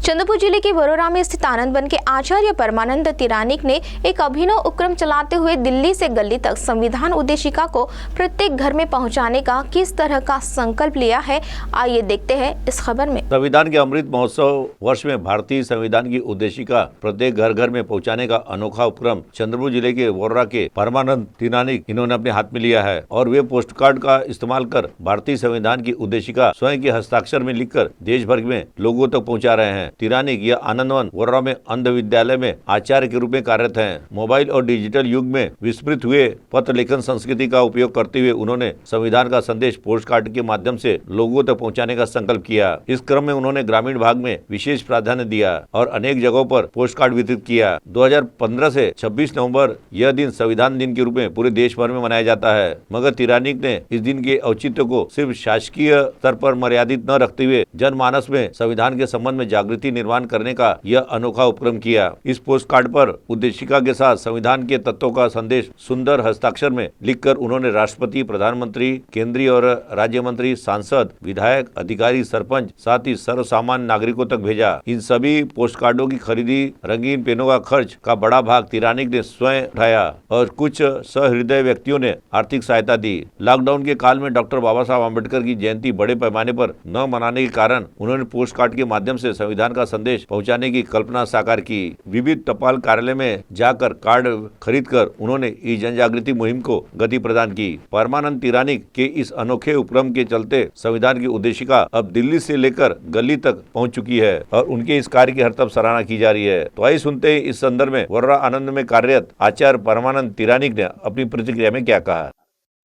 चंद्रपुर जिले के वरोरा में स्थित आनंद वन के आचार्य परमानंद तिरानिक ने एक अभिनव उपक्रम चलाते हुए दिल्ली से गली तक संविधान उद्देशिका को प्रत्येक घर में पहुंचाने का किस तरह का संकल्प लिया है, आइए देखते हैं इस खबर में। संविधान के अमृत महोत्सव वर्ष में भारतीय संविधान की उद्देशिका प्रत्येक घर घर में पहुंचाने का अनोखा उपक्रम चंद्रपुर जिले के वरोरा के परमानंद तिरानिक इन्होंने अपने हाथ में लिया है और वे पोस्ट कार्ड का इस्तेमाल कर भारतीय संविधान की उद्देशिका स्वयं के हस्ताक्षर में लिखकर देश भर में लोगों तक पहुंचा रहे हैं। तिरानिक यह आनंदवन वरोरा में अंध विद्यालय में आचार्य के रूप में कार्यरत हैं। मोबाइल और डिजिटल युग में विस्मृत हुए पत्र लेखन संस्कृति का उपयोग करते हुए उन्होंने संविधान का संदेश पोस्ट कार्ड के माध्यम से लोगों तक पहुंचाने का संकल्प किया। इस क्रम में उन्होंने ग्रामीण भाग में विशेष प्राधान्य दिया और अनेक जगहों पर पोस्ट कार्ड वितरित किया। 2015 से 26 नवंबर यह दिन संविधान दिन के रूप में पूरे देश भर में मनाया जाता है, मगर तिरानिक ने इस दिन के औचित्य को सिर्फ शासकीय स्तर पर मर्यादित न रखते हुए जनमानस में संविधान के संबंध में जागृति निर्माण करने का यह अनोखा उपक्रम किया। इस पोस्ट कार्ड पर उद्देशिका के साथ संविधान के तत्वों का संदेश सुंदर हस्ताक्षर में लिखकर उन्होंने राष्ट्रपति, प्रधानमंत्री, केंद्रीय और राज्य मंत्री, सांसद, विधायक, अधिकारी, सरपंच, साथ ही सर्वसामान्य नागरिकों तक भेजा। इन सभी पोस्ट कार्डों की खरीदी, रंगीन पेनों का खर्च का बड़ा भाग तिरानिक ने स्वयं उठाया और कुछ सहृदय व्यक्तियों ने आर्थिक सहायता दी। लॉकडाउन के काल में डॉक्टर बाबा साहब आम्बेडकर की जयंती बड़े पैमाने पर न मनाने के कारण उन्होंने पोस्ट कार्ड के माध्यम से संविधान का संदेश पहुंचाने की कल्पना साकार की। विविध टपाल कार्यालय में जाकर कार्ड खरीदकर उन्होंने इस जन जागृति मुहिम को गति प्रदान की। परमानंद तिरानिक के इस अनोखे उपक्रम के चलते संविधान की उद्देशिका अब दिल्ली से लेकर गली तक पहुंच चुकी है और उनके इस कार्य की हर तरफ सराहना की जा रही है। तो आइए सुनते हैं इस संदर्भ में वरोरा आनंद में कार्यरत आचार्य परमानंद तिरानिक ने अपनी प्रतिक्रिया में क्या कहा।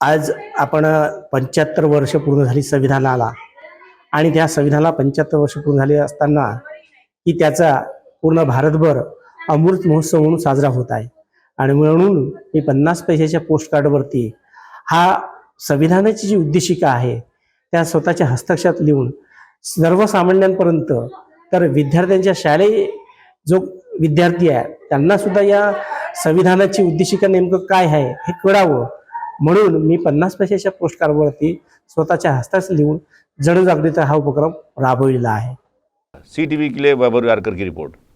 आज आपण 75 वर्ष पूर्ण झाली संविधानाला आणि त्या संविधानाला 75 वर्ष पूर्ण झाली असताना की त्याचा पूर्ण भारतभर अमृत महोत्सव म्हणून साजरा होत आहे आणि म्हणून मी 50 पैशाच्या पोस्ट कार्डवरती हा संविधानाची जी उद्देशिका आहे त्या स्वतःच्या हस्ताक्षरात लिहून सर्वसामान्यांपर्यंत तर विद्यार्थ्यांच्या शालेय जो विद्यार्थी आहे त्यांना सुद्धा या संविधानाची उद्देशिका नेमकं काय आहे हे कळावं म्हणून मी 50 पैशाच्या पोस्ट कार्डवरती स्वतःच्या हस्ताक्षर लिहून जनजागृती हा उपक्रम राबविलेला आहे। CTV के लिए वैभव यारकर की रिपोर्ट।